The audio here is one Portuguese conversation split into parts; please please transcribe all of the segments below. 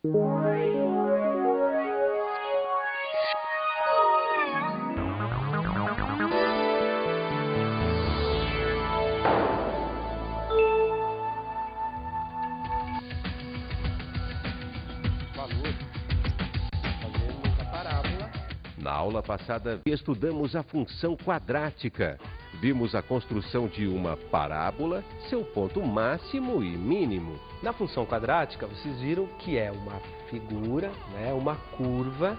Fazemos a parábola. Na aula passada, estudamos a função quadrática. Vimos a construção de uma parábola, seu ponto máximo e mínimo. Na função quadrática, vocês viram que é uma figura, né, uma curva,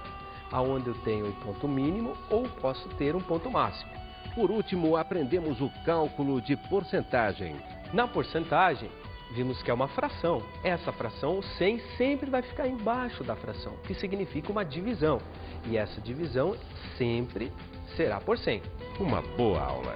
onde eu tenho um ponto mínimo ou posso ter um ponto máximo. Por último, aprendemos o cálculo de porcentagem. Na porcentagem, vimos que é uma fração. Essa fração, o 100, sempre vai ficar embaixo da fração, que significa uma divisão. E essa divisão sempre será por 100. Uma boa aula.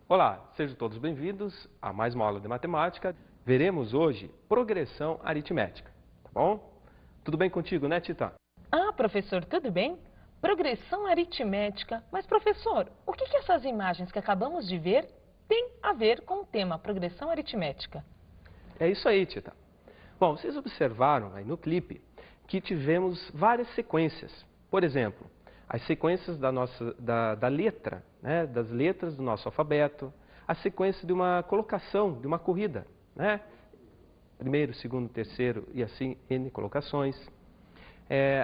Olá, sejam todos bem-vindos a mais uma aula de matemática. Veremos hoje progressão aritmética, tá bom? Tudo bem contigo, né, Tita? Ah, professor, tudo bem? Progressão aritmética. Mas, professor, o que essas imagens que acabamos de ver têm a ver com o tema progressão aritmética? É isso aí, Tita. Bom, vocês observaram aí no clipe que tivemos várias sequências. Por exemplo, as sequências da letra, né, das letras do nosso alfabeto, a sequência de uma colocação, de uma corrida, né? Primeiro, segundo, terceiro e assim N colocações.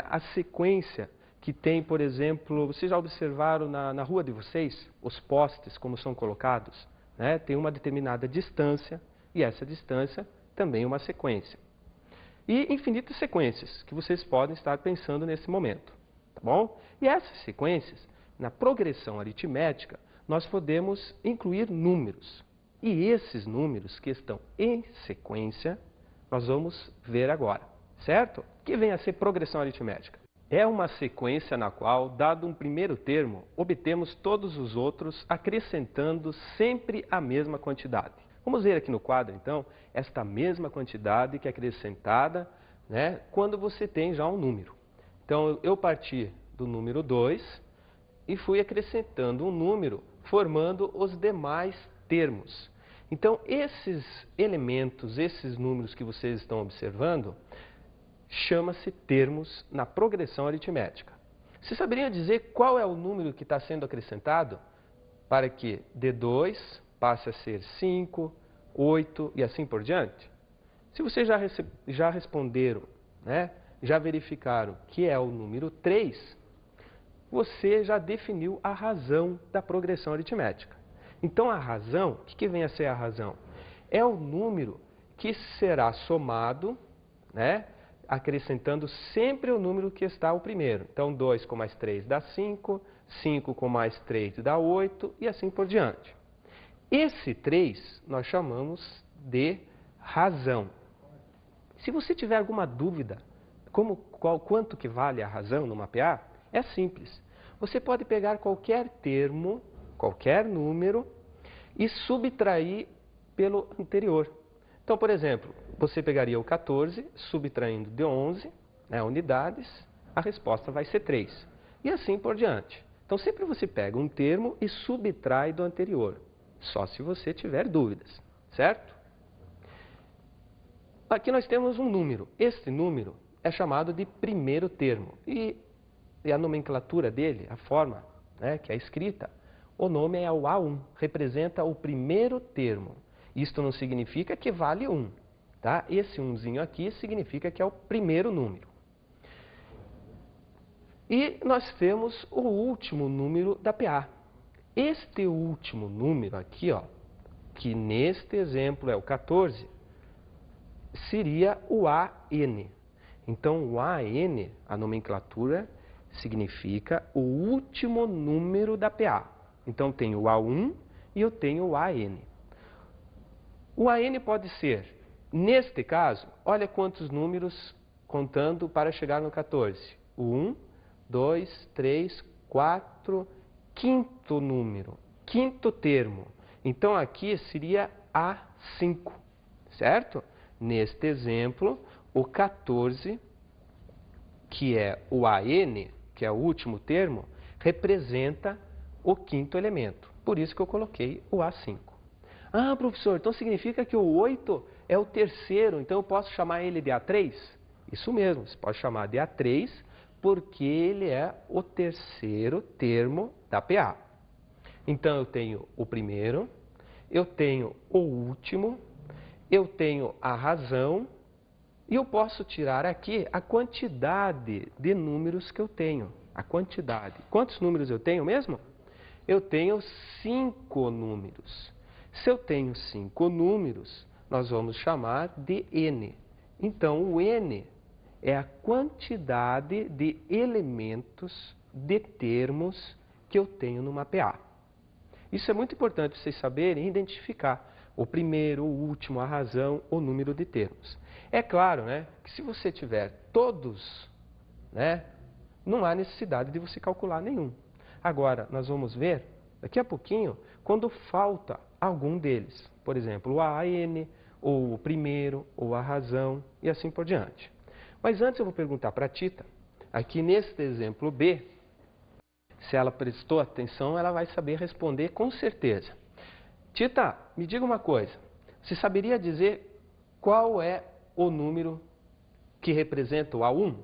A sequência que tem, por exemplo, vocês já observaram na rua de vocês, os postes como são colocados, né? Tem uma determinada distância e essa distância também é uma sequência. E infinitas sequências que vocês podem estar pensando nesse momento. Tá bom? E essas sequências, na progressão aritmética, nós podemos incluir números. E esses números que estão em sequência, nós vamos ver agora, certo? O que vem a ser progressão aritmética? É uma sequência na qual, dado um primeiro termo, obtemos todos os outros acrescentando sempre a mesma quantidade. Vamos ver aqui no quadro, então, esta mesma quantidade que é acrescentada, né, quando você tem já um número. Então, eu parti do número 2 e fui acrescentando um número, formando os demais termos. Então, esses elementos, esses números que vocês estão observando, chama-se termos na progressão aritmética. Você saberia dizer qual é o número que está sendo acrescentado para que D2 passe a ser 5, 8 e assim por diante? Se vocês já responderam, né? Já verificaram que é o número 3, você já definiu a razão da progressão aritmética. Então, a razão, o que vem a ser a razão? É o número que será somado, né, acrescentando sempre o número que está o primeiro. Então, 2 com mais 3 dá 5, 5 com mais 3 dá 8 e assim por diante. Esse 3 nós chamamos de razão. Se você tiver alguma dúvida, quanto que vale a razão no mapear? É simples. Você pode pegar qualquer termo, qualquer número e subtrair pelo anterior. Então, por exemplo, você pegaria o 14, subtraindo de 11, né, unidades, a resposta vai ser 3. E assim por diante. Então, sempre você pega um termo e subtrai do anterior, só se você tiver dúvidas, certo? Aqui nós temos um número. Este número é chamado de primeiro termo. E a nomenclatura dele, a forma, né, que é escrita, o nome é o A1, representa o primeiro termo. Isto não significa que vale 1, tá? Esse 1zinho aqui significa que é o primeiro número. E nós temos o último número da PA. Este último número aqui, ó, que neste exemplo é o 14, seria o AN. Então, o AN, a nomenclatura, significa o último número da PA. Então, tem o A1 e eu tenho o AN. O AN pode ser, neste caso, olha quantos números contando para chegar no 14. O 1, 2, 3, 4, quinto número, quinto termo. Então, aqui seria A5, certo? Neste exemplo, o 14, que é o AN, que é o último termo, representa o quinto elemento. Por isso que eu coloquei o A5. Ah, professor, então significa que o 8 é o terceiro, então eu posso chamar ele de A3? Isso mesmo, você pode chamar de A3 porque ele é o terceiro termo da PA. Então eu tenho o primeiro, eu tenho o último, eu tenho a razão e eu posso tirar aqui a quantidade de números que eu tenho. A quantidade. Quantos números eu tenho mesmo? Eu tenho 5 números. Se eu tenho 5 números, nós vamos chamar de N. Então, o N é a quantidade de elementos, de termos que eu tenho numa PA. Isso é muito importante vocês saberem identificar o primeiro, o último, a razão, o número de termos. É claro, né, que se você tiver todos, né, não há necessidade de você calcular nenhum. Agora, nós vamos ver, daqui a pouquinho, quando falta algum deles. Por exemplo, o AN, ou o primeiro, ou a razão, e assim por diante. Mas antes eu vou perguntar para a Tita, aqui neste exemplo B, se ela prestou atenção, ela vai saber responder com certeza. Tita, me diga uma coisa, você saberia dizer qual é o número que representa o A1?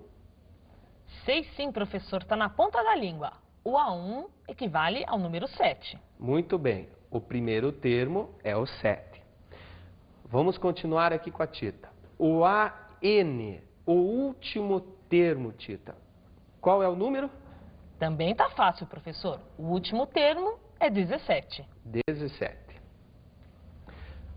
Sei sim, professor, está na ponta da língua. O A1 equivale ao número 7. Muito bem, o primeiro termo é o 7. Vamos continuar aqui com a Tita. O AN, o último termo, Tita, qual é o número? Também está fácil, professor. O último termo é 17. 17.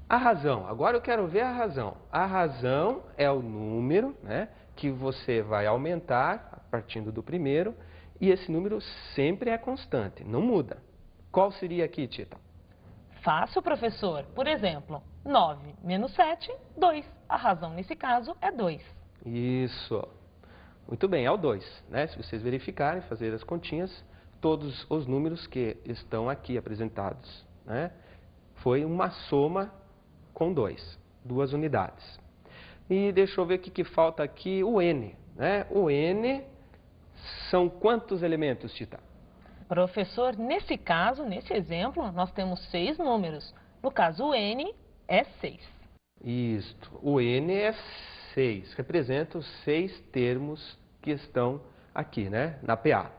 A razão, agora eu quero ver a razão. A razão é o número, né, que você vai aumentar partindo do primeiro, e esse número sempre é constante, não muda. Qual seria aqui, Tita? Fácil, professor. Por exemplo, 9 menos 7, 2. A razão nesse caso é 2. Isso. Muito bem, é o 2, né? Se vocês verificarem, fazer as continhas, todos os números que estão aqui apresentados, né, foi uma soma com 2, 2 unidades. E deixa eu ver o que falta aqui, o N, né? O N são quantos elementos, Tita? Professor, nesse caso, nesse exemplo, nós temos 6 números. No caso, o N é 6. Isto, o N é 6, representa os 6 termos que estão aqui, né, na PA.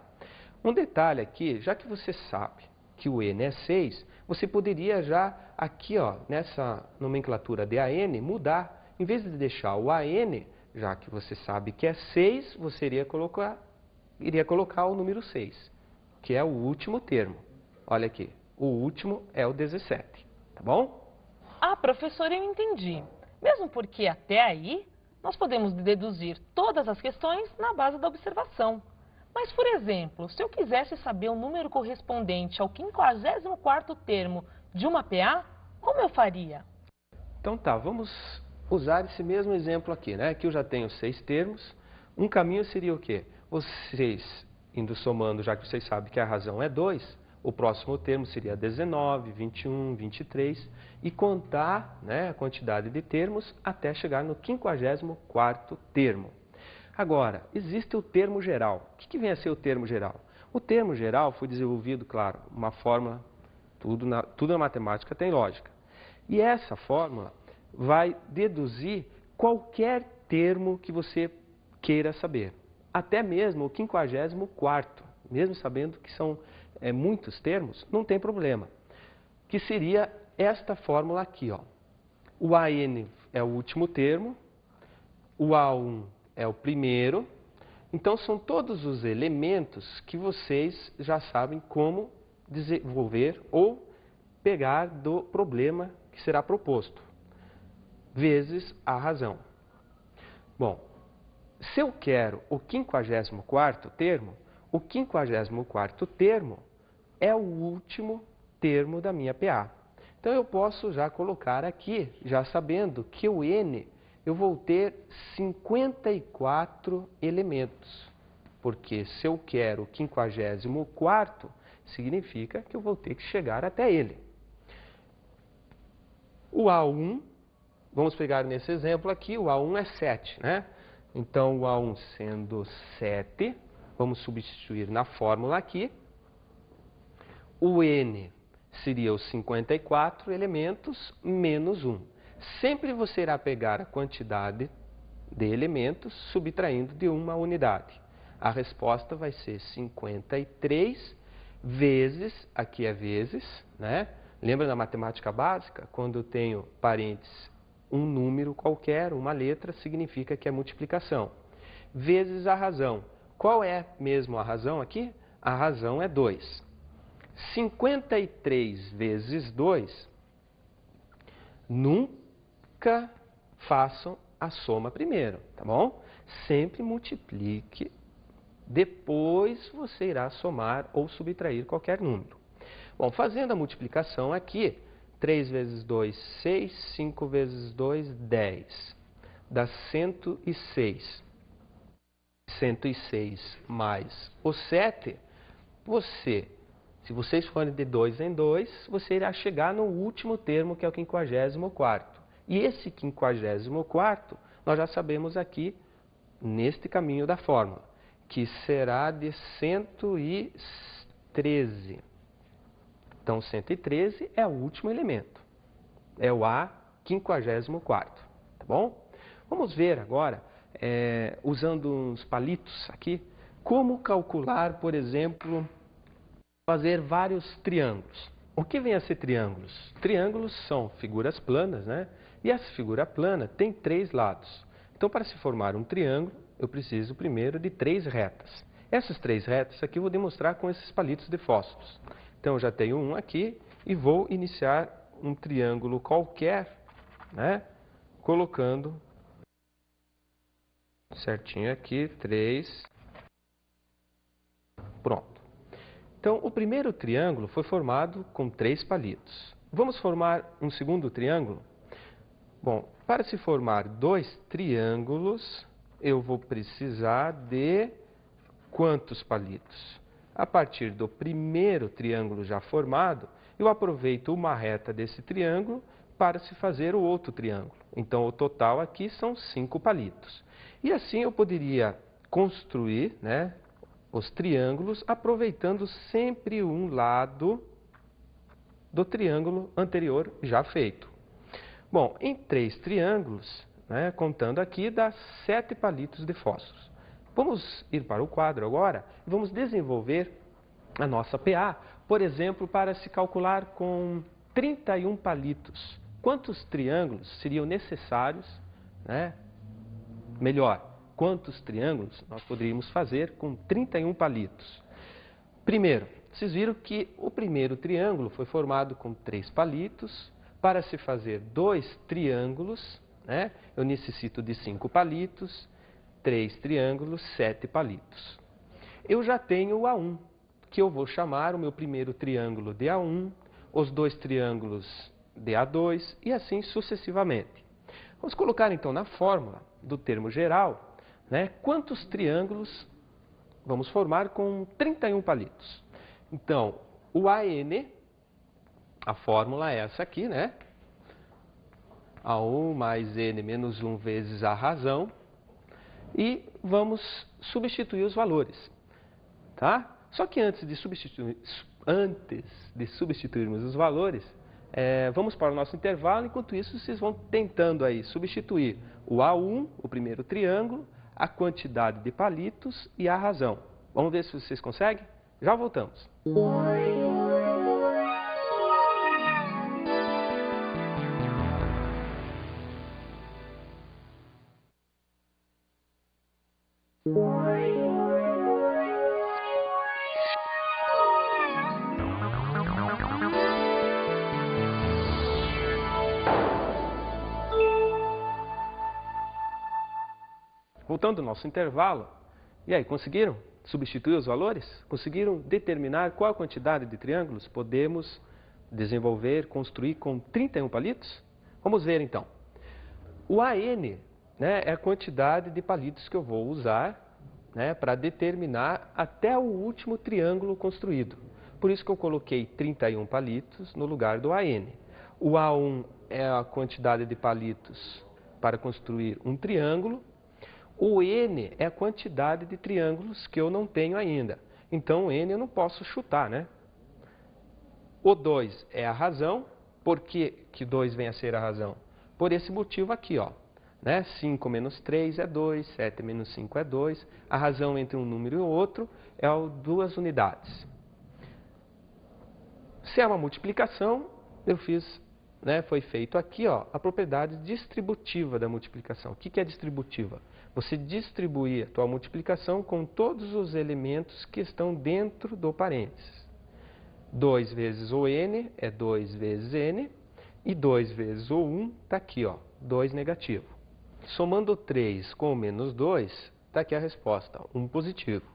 Um detalhe aqui, já que você sabe que o N é 6, você poderia já aqui, ó, nessa nomenclatura de AN, mudar. Em vez de deixar o AN, já que você sabe que é 6, você iria colocar o número 6, que é o último termo. Olha aqui, o último é o 17, tá bom? Ah, professor, eu entendi. Mesmo porque até aí nós podemos deduzir todas as questões na base da observação. Mas, por exemplo, se eu quisesse saber o número correspondente ao 54º termo de uma PA, como eu faria? Então tá, vamos usar esse mesmo exemplo aqui, né? Aqui eu já tenho 6 termos. Um caminho seria o quê? Vocês, indo somando, já que vocês sabem que a razão é 2, O próximo termo seria 19, 21, 23 e contar, né, a quantidade de termos até chegar no 54º termo. Agora, existe o termo geral. O que vem a ser o termo geral? O termo geral foi desenvolvido, claro, uma fórmula, tudo na matemática tem lógica. E essa fórmula vai deduzir qualquer termo que você queira saber. Até mesmo o 54º, mesmo sabendo que são muitos termos, não tem problema. Que seria esta fórmula aqui, ó. O AN é o último termo, o A1 é o primeiro. Então, são todos os elementos que vocês já sabem como desenvolver ou pegar do problema que será proposto, vezes a razão. Bom, se eu quero o 54º termo, o 54º termo é o último termo da minha PA. Então, eu posso já colocar aqui, já sabendo que o N eu vou ter 54 elementos, porque se eu quero o 54º, significa que eu vou ter que chegar até ele. O A1, vamos pegar nesse exemplo aqui, o A1 é 7, né? Então, o A1 sendo 7, vamos substituir na fórmula aqui. O N seria os 54 elementos menos 1. Sempre você irá pegar a quantidade de elementos subtraindo de uma unidade. A resposta vai ser 53 vezes, aqui é vezes, né? Lembra da matemática básica? Quando eu tenho parênteses, um número qualquer, uma letra, significa que é multiplicação. Vezes a razão. Qual é mesmo a razão aqui? A razão é 2. 53 vezes 2, nunca façam a soma primeiro, tá bom? Sempre multiplique, depois você irá somar ou subtrair qualquer número. Bom, fazendo a multiplicação aqui, 3 vezes 2, 6, 5 vezes 2, 10. Dá 106. 106 mais o 7, se vocês forem de 2 em 2, você irá chegar no último termo, que é o 54º. E esse 54º, nós já sabemos aqui, neste caminho da fórmula, que será de 113. Então, 113 é o último elemento. É o A54, tá bom? Vamos ver agora, usando uns palitos aqui, como calcular, por exemplo, fazer vários triângulos. O que vem a ser triângulos? Triângulos são figuras planas, né? E essa figura plana tem 3 lados. Então, para se formar um triângulo, eu preciso primeiro de 3 retas. Essas 3 retas aqui eu vou demonstrar com esses palitos de fósforos. Então, eu já tenho um aqui e vou iniciar um triângulo qualquer, né? Colocando certinho aqui, 3. Pronto. Então, o primeiro triângulo foi formado com 3 palitos. Vamos formar um segundo triângulo? Bom, para se formar 2 triângulos, eu vou precisar de quantos palitos? A partir do primeiro triângulo já formado, eu aproveito uma reta desse triângulo para se fazer o outro triângulo. Então, o total aqui são 5 palitos. E assim eu poderia construir, né, os triângulos, aproveitando sempre um lado do triângulo anterior já feito. Bom, em 3 triângulos, né, contando aqui, dá 7 palitos de fósforos. Vamos ir para o quadro agora e vamos desenvolver a nossa PA, por exemplo, para se calcular com 31 palitos. Quantos triângulos seriam necessários, né? Melhor, quantos triângulos nós poderíamos fazer com 31 palitos? Primeiro, vocês viram que o primeiro triângulo foi formado com 3 palitos. Para se fazer 2 triângulos, né, eu necessito de 5 palitos, 3 triângulos, 7 palitos. Eu já tenho o A1, que eu vou chamar o meu primeiro triângulo de A1, os 2 triângulos de A2 e assim sucessivamente. Vamos colocar então na fórmula do termo geral, né, quantos triângulos vamos formar com 31 palitos. Então, o AN, a fórmula é essa aqui, né? A1 mais N menos 1 vezes a razão. E vamos substituir os valores, tá? Só que antes de substituirmos os valores, vamos para o nosso intervalo. Enquanto isso, vocês vão tentando aí substituir o A1, o primeiro triângulo, a quantidade de palitos e a razão. Vamos ver se vocês conseguem? Já voltamos. Voltando ao nosso intervalo, e aí, conseguiram substituir os valores? Conseguiram determinar qual a quantidade de triângulos podemos desenvolver, construir com 31 palitos? Vamos ver então. O AN, né, é a quantidade de palitos que eu vou usar, né, para determinar até o último triângulo construído. Por isso que eu coloquei 31 palitos no lugar do AN. O A1 é a quantidade de palitos para construir um triângulo. O N é a quantidade de triângulos que eu não tenho ainda. Então, o N eu não posso chutar, né? O 2 é a razão. Por que 2 vem a ser a razão? Por esse motivo aqui, ó. Né? 5 menos 3 é 2, 7 menos 5 é 2. A razão entre um número e o outro é 2 unidades. Se é uma multiplicação, eu fiz, né, foi feito aqui, ó, a propriedade distributiva da multiplicação. O que é distributiva? Você distribuir a tua multiplicação com todos os elementos que estão dentro do parênteses. 2 vezes o n é 2 vezes n, e 2 vezes o 1 está aqui, ó, 2 negativo. Somando 3 com menos 2, está aqui a resposta, 1 positivo.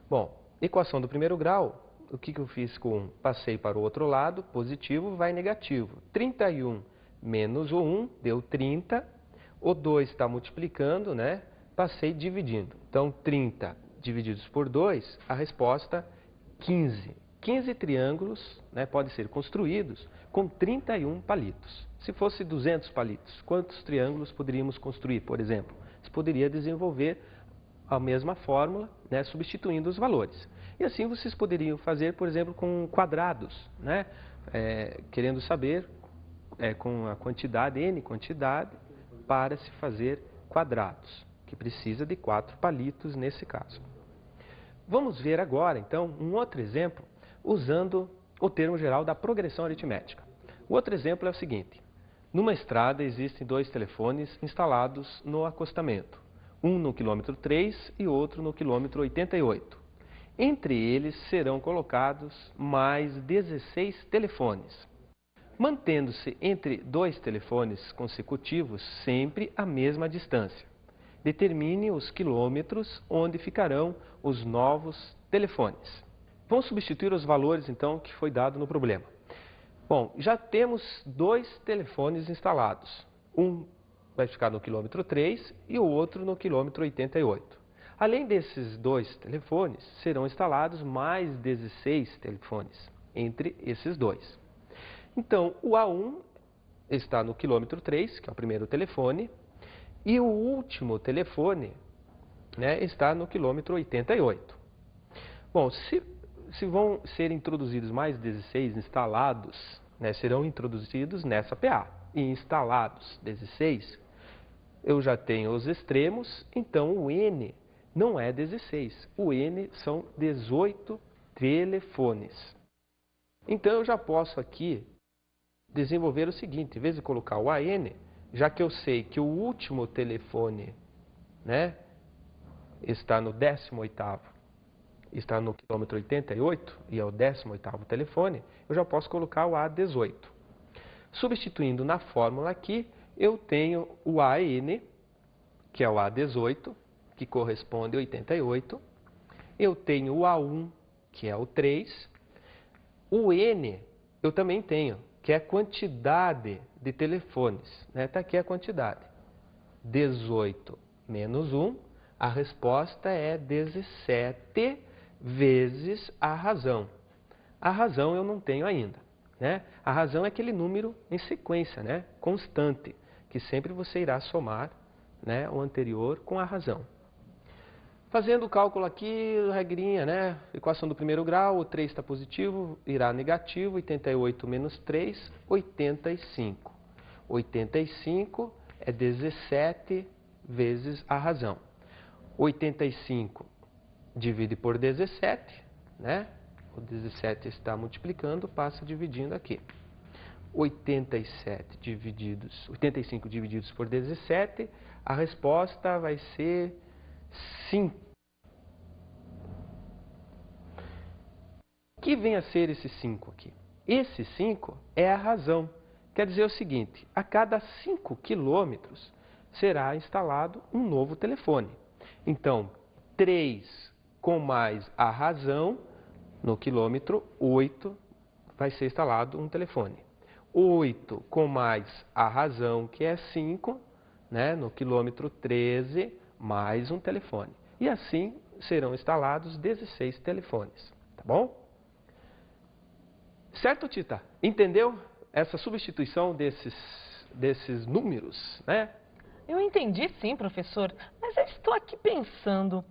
Bom, equação do primeiro grau, o que eu fiz com 1? Passei para o outro lado, positivo vai negativo. 31 menos o 1 deu 30. O 2 está multiplicando, né? Passei dividindo. Então, 30 divididos por 2, a resposta 15. 15 triângulos, né, podem ser construídos com 31 palitos. Se fosse 200 palitos, quantos triângulos poderíamos construir, por exemplo? Você poderia desenvolver a mesma fórmula, né, substituindo os valores. E assim vocês poderiam fazer, por exemplo, com quadrados, né? Querendo saber com a quantidade, n quantidade, para se fazer quadrados, que precisa de 4 palitos nesse caso. Vamos ver agora, então, um outro exemplo, usando o termo geral da progressão aritmética. O outro exemplo é o seguinte. Numa estrada existem 2 telefones instalados no acostamento. Um no quilômetro 3 e outro no quilômetro 88. Entre eles serão colocados mais 16 telefones, mantendo-se entre 2 telefones consecutivos sempre a mesma distância. Determine os quilômetros onde ficarão os novos telefones. Vamos substituir os valores, então, que foi dado no problema. Bom, já temos 2 telefones instalados. Um vai ficar no quilômetro 3 e o outro no quilômetro 88. Além desses 2 telefones, serão instalados mais 16 telefones entre esses 2. Então, o A1 está no quilômetro 3, que é o primeiro telefone, e o último telefone, né, está no quilômetro 88. Bom, se vão ser introduzidos mais 16 instalados, né, serão introduzidos nessa PA. E instalados 16, eu já tenho os extremos, então o N não é 16. O N são 18 telefones. Então, eu já posso aqui desenvolver o seguinte, em vez de colocar o AN, já que eu sei que o último telefone, né, está no 18º, está no quilômetro 88, e é o 18º telefone, eu já posso colocar o A18. Substituindo na fórmula aqui, eu tenho o AN, que é o A18, que corresponde a 88. Eu tenho o A1, que é o 3. O N eu também tenho, que é a quantidade de telefones. Está aqui a quantidade. 18 menos 1, a resposta é 17 vezes a razão. A razão eu não tenho ainda, né? A razão é aquele número em sequência, né? Constante, que sempre você irá somar, né, o anterior com a razão. Fazendo o cálculo aqui, regrinha, né? Equação do primeiro grau, o 3 está positivo, irá negativo, 88 menos 3, 85. 85 é 17 vezes a razão. 85 divide por 17, né? O 17 está multiplicando, passa dividindo aqui. 85 divididos por 17, a resposta vai ser 5. O que vem a ser esse 5 aqui? Esse 5 é a razão. Quer dizer o seguinte, a cada 5 quilômetros será instalado um novo telefone. Então, 3 com mais a razão, no quilômetro 8 vai ser instalado um telefone. 8 com mais a razão, que é 5, né, no quilômetro 13, mais um telefone. E assim serão instalados 16 telefones, tá bom? Certo, Tita? Entendeu essa substituição desses números, né? Eu entendi sim, professor, mas eu estou aqui pensando,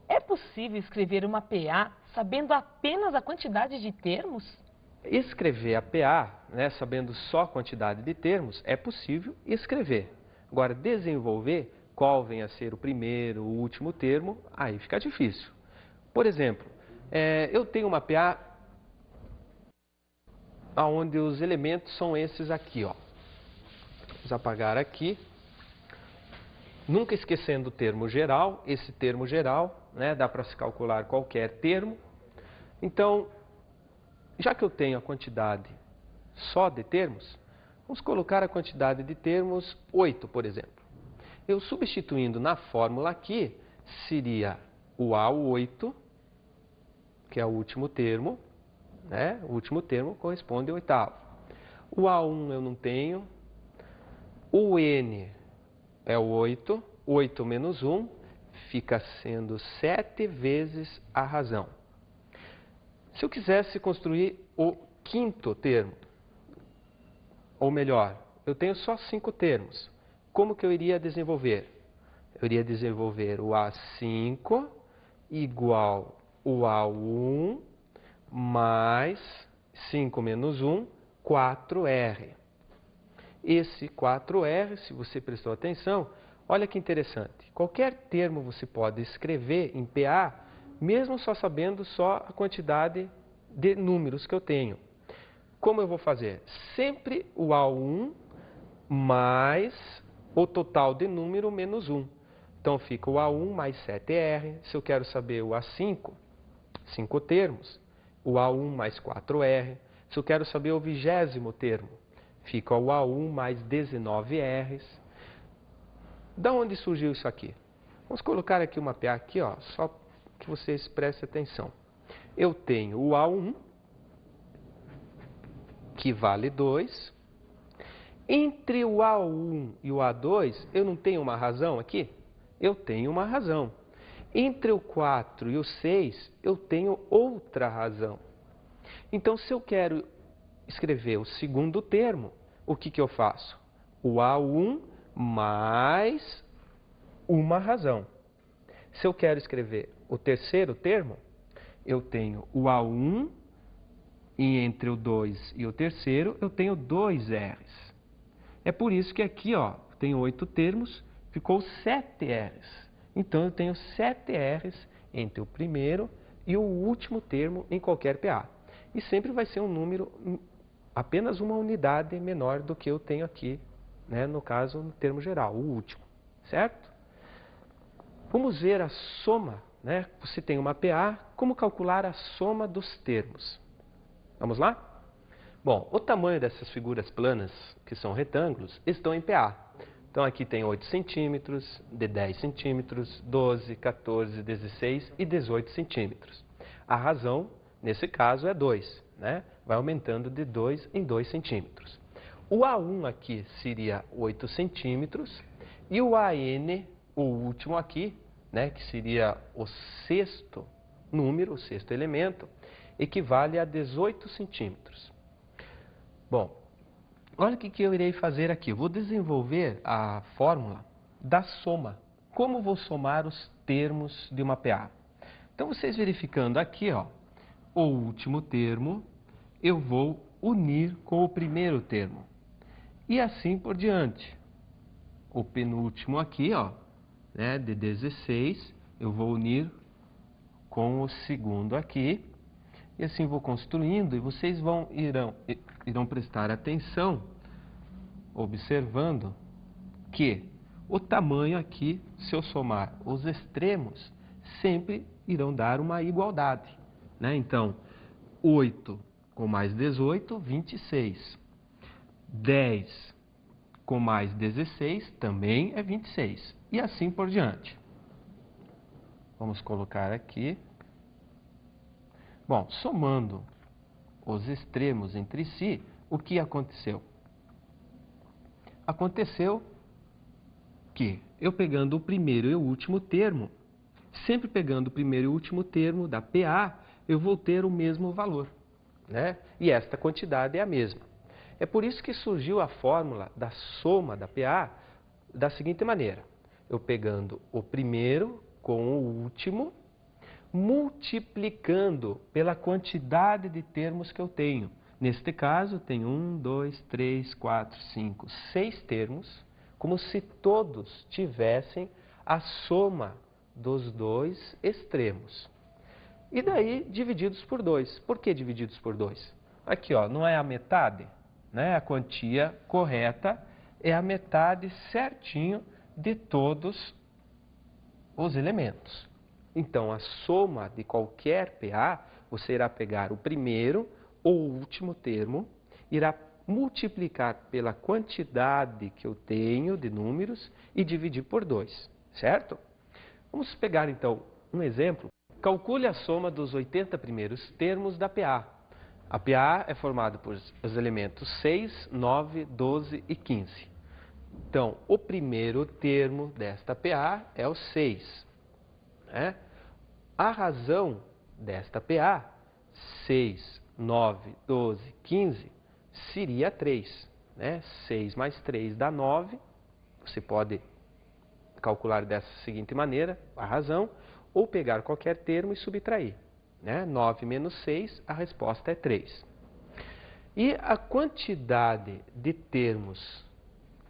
é possível escrever uma PA sabendo apenas a quantidade de termos? Escrever a PA, né, sabendo só a quantidade de termos, é possível escrever. Agora, desenvolver qual vem a ser o primeiro, o último termo, aí fica difícil. Por exemplo, eu tenho uma PA onde os elementos são esses aqui, ó. Vamos apagar aqui. Nunca esquecendo o termo geral, esse termo geral, né, dá para se calcular qualquer termo. Então, já que eu tenho a quantidade só de termos, vamos colocar a quantidade de termos 8, por exemplo. Eu substituindo na fórmula aqui, seria o A8, que é o último termo, né? O último termo corresponde ao oitavo. O A1 eu não tenho, o N é o 8, 8 menos 1 fica sendo 7 vezes a razão. Se eu quisesse construir o quinto termo, ou melhor, eu tenho só 5 termos, como que eu iria desenvolver? Eu iria desenvolver o A5 igual o A1 mais 5 menos 1, 4R. Esse 4R, se você prestou atenção, olha que interessante. Qualquer termo você pode escrever em PA, mesmo só sabendo só a quantidade de números que eu tenho. Como eu vou fazer? Sempre o A1 mais o total de número menos 1. Então fica o A1 mais 7R. Se eu quero saber o A5, 5 termos, o A1 mais 4R. Se eu quero saber o 20º termo, fica o A1 mais 19Rs. Da onde surgiu isso aqui? Vamos colocar aqui uma PA aqui, ó, só que vocês prestem atenção. Eu tenho o A1, que vale 2. Entre o A1 e o A2, eu não tenho uma razão aqui? Eu tenho uma razão. Entre o 4 e o 6, eu tenho outra razão. Então, se eu quero escrever o segundo termo, o que eu faço? O A1 mais uma razão. Se eu quero escrever o terceiro termo, eu tenho o A1 e entre o 2 e o terceiro eu tenho 2 R's. É por isso que aqui, ó, tem 8 termos, ficou 7 R's. Então eu tenho 7 R's entre o primeiro e o último termo em qualquer PA. E sempre vai ser um número, apenas uma unidade menor do que eu tenho aqui, né, no caso, no termo geral, o último, certo? Vamos ver a soma, né? Você tem uma PA, como calcular a soma dos termos? Vamos lá? Bom, o tamanho dessas figuras planas, que são retângulos, estão em PA. Então aqui tem 8 centímetros, de 10 centímetros, 12, 14, 16 e 18 centímetros. A razão, nesse caso, é 2, né? Vai aumentando de 2 em 2 centímetros. O A1 aqui seria 8 centímetros e o AN, o último aqui, né, que seria o sexto número, o sexto elemento, equivale a 18 centímetros. Bom, olha o que eu irei fazer aqui. Eu vou desenvolver a fórmula da soma. Como vou somar os termos de uma PA? Então, vocês verificando aqui, ó, o último termo, eu vou unir com o primeiro termo. E assim por diante. O penúltimo aqui, ó, né, de 16, eu vou unir com o segundo aqui. E assim vou construindo e vocês irão prestar atenção, observando que o tamanho aqui, se eu somar os extremos, sempre irão dar uma igualdade, né? Então, 8 com mais 18, 26. 10 com mais 16 também é 26. E assim por diante. Vamos colocar aqui. Bom, somando os extremos entre si, o que aconteceu? Aconteceu que eu pegando o primeiro e o último termo, sempre pegando o primeiro e o último termo da PA, eu vou ter o mesmo valor, né? E esta quantidade é a mesma. É por isso que surgiu a fórmula da soma da PA da seguinte maneira. Eu pegando o primeiro com o último, multiplicando pela quantidade de termos que eu tenho. Neste caso, tem 1, 2, 3, 4, 5, 6 termos, como se todos tivessem a soma dos dois extremos. E daí, divididos por 2. Por que divididos por 2? Aqui, ó, não é a metade? Né? A quantia correta é a metade certinho de todos os elementos. Então, a soma de qualquer PA, você irá pegar o primeiro ou o último termo, irá multiplicar pela quantidade que eu tenho de números e dividir por 2, certo? Vamos pegar, então, um exemplo. Calcule a soma dos 80 primeiros termos da PA. A PA é formada por os elementos 6, 9, 12 e 15. Então, o primeiro termo desta PA é o 6. Né? A razão desta PA, 6, 9, 12, 15, seria 3. Né? 6 mais 3 dá 9. Você pode calcular dessa seguinte maneira, a razão, ou pegar qualquer termo e subtrair. Né? 9 menos 6, a resposta é 3. E a quantidade de termos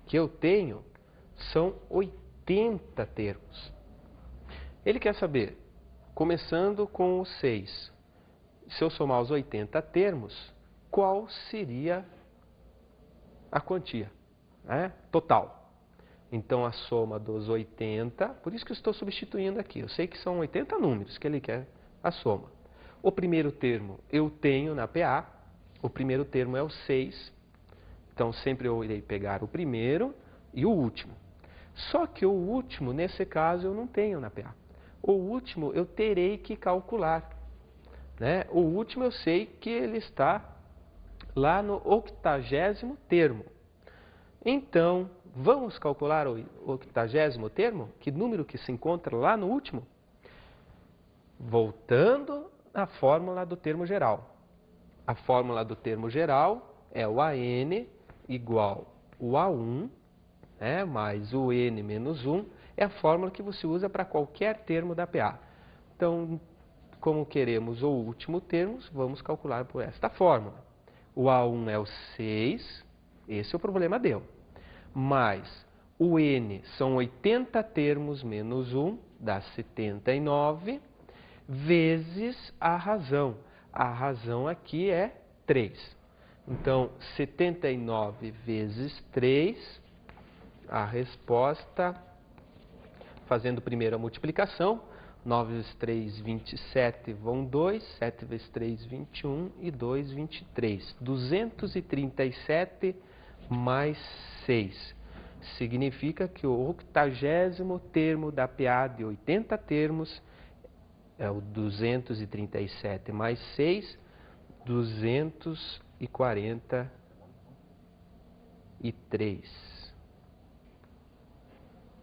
que eu tenho são 80 termos. Ele quer saber, começando com o 6, se eu somar os 80 termos, qual seria a quantia, né, total? Então, a soma dos 80, por isso que eu estou substituindo aqui, eu sei que são 80 números que ele quer a soma. O primeiro termo eu tenho na PA, o primeiro termo é o 6, então sempre eu irei pegar o primeiro e o último. Só que o último, nesse caso, eu não tenho na PA. O último eu terei que calcular. Né? O último eu sei que ele está lá no 80º termo. Então, vamos calcular o 80º termo? Que número que se encontra lá no último? Voltando à fórmula do termo geral. A fórmula do termo geral é o AN igual o A1, né, mais o N menos 1, é a fórmula que você usa para qualquer termo da PA. Então, como queremos o último termo, vamos calcular por esta fórmula. O A1 é o 6, esse é o problema deu. Mais o N são 80 termos menos 1, dá 79, vezes a razão. A razão aqui é 3. Então, 79 vezes 3, a resposta, fazendo primeiro a multiplicação, 9 vezes 3, 27, vão 2, 7 vezes 3, 21 e 2, 23. 237 mais 6. Significa que o 80º termo da PA de 80 termos é o 237 mais 6, 243.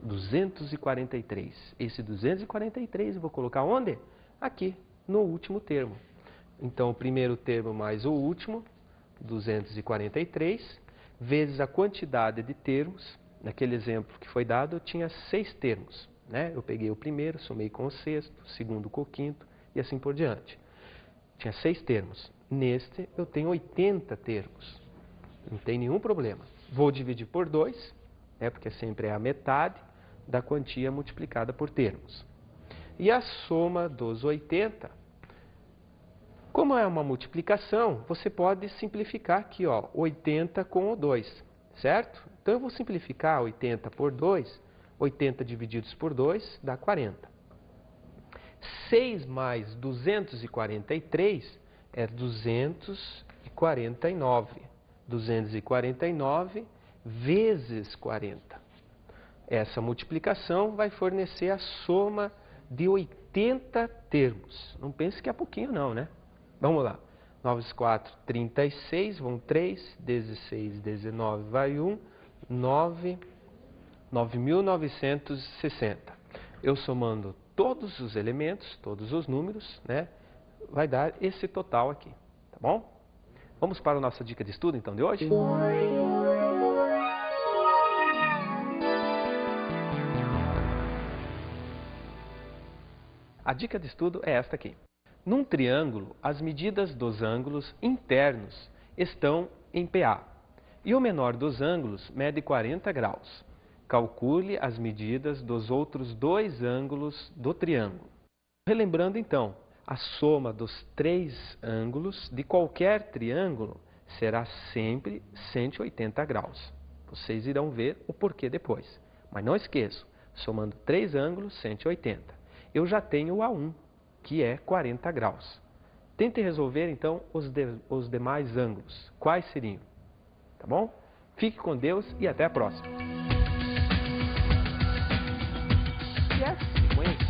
243. Esse 243 eu vou colocar onde? Aqui, no último termo. Então, o primeiro termo mais o último, 243, vezes a quantidade de termos. Naquele exemplo que foi dado, eu tinha 6 termos, né? Eu peguei o primeiro, somei com o sexto, o segundo com o quinto e assim por diante. Tinha 6 termos. Neste, eu tenho 80 termos. Não tem nenhum problema. Vou dividir por 2, né? Porque sempre é a metade da quantia multiplicada por termos. E a soma dos 80, como é uma multiplicação, você pode simplificar aqui, ó, 80 com o 2, certo? Então, eu vou simplificar 80 por 2, 80 divididos por 2 dá 40. 6 mais 243 é 249. 249 vezes 40. Essa multiplicação vai fornecer a soma de 80 termos. Não pense que é pouquinho não, né? Vamos lá. 9 vezes 4, 36, vão 3, 16, 19, vai 1, 9.960. Eu somando todos os elementos, todos os números, né, vai dar esse total aqui, tá bom? Vamos para a nossa dica de estudo, então, de hoje? A dica de estudo é esta aqui. Num triângulo, as medidas dos ângulos internos estão em PA e o menor dos ângulos mede 40 graus. Calcule as medidas dos outros 2 ângulos do triângulo. Relembrando então, a soma dos 3 ângulos de qualquer triângulo será sempre 180 graus. Vocês irão ver o porquê depois. Mas não esqueçam, somando 3 ângulos, 180. Eu já tenho o A1, que é 40 graus. Tente resolver, então, os demais ângulos. Quais seriam? Tá bom? Fique com Deus e até a próxima. E essa sequência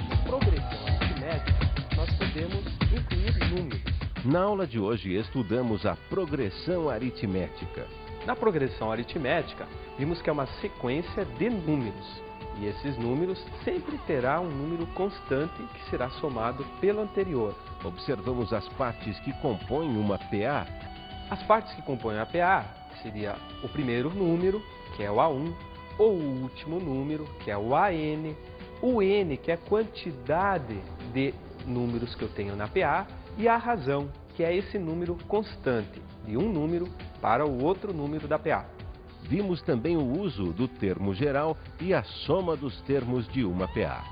de progressão aritmética, nós podemos incluir números. Na aula de hoje, estudamos a progressão aritmética. Na progressão aritmética, vimos que é uma sequência de números. E esses números sempre terá um número constante que será somado pelo anterior. Observamos as partes que compõem uma PA. As partes que compõem a PA seria o primeiro número, que é o A1, ou o último número, que é o AN, o N, que é a quantidade de números que eu tenho na PA, e a razão, que é esse número constante, de um número para o outro número da PA. Vimos também o uso do termo geral e a soma dos termos de uma PA.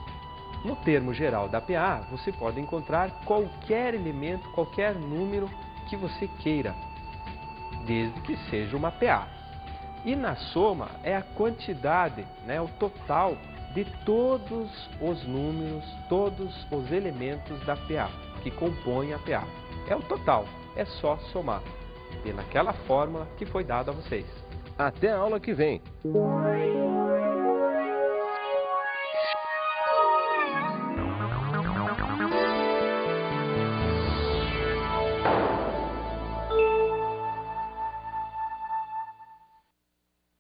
No termo geral da PA, você pode encontrar qualquer elemento, qualquer número que você queira, desde que seja uma PA. E na soma é a quantidade, né, o total de todos os números, todos os elementos da PA, que compõem a PA. É o total, é só somar, pelaquela fórmula que foi dada a vocês. Até a aula que vem!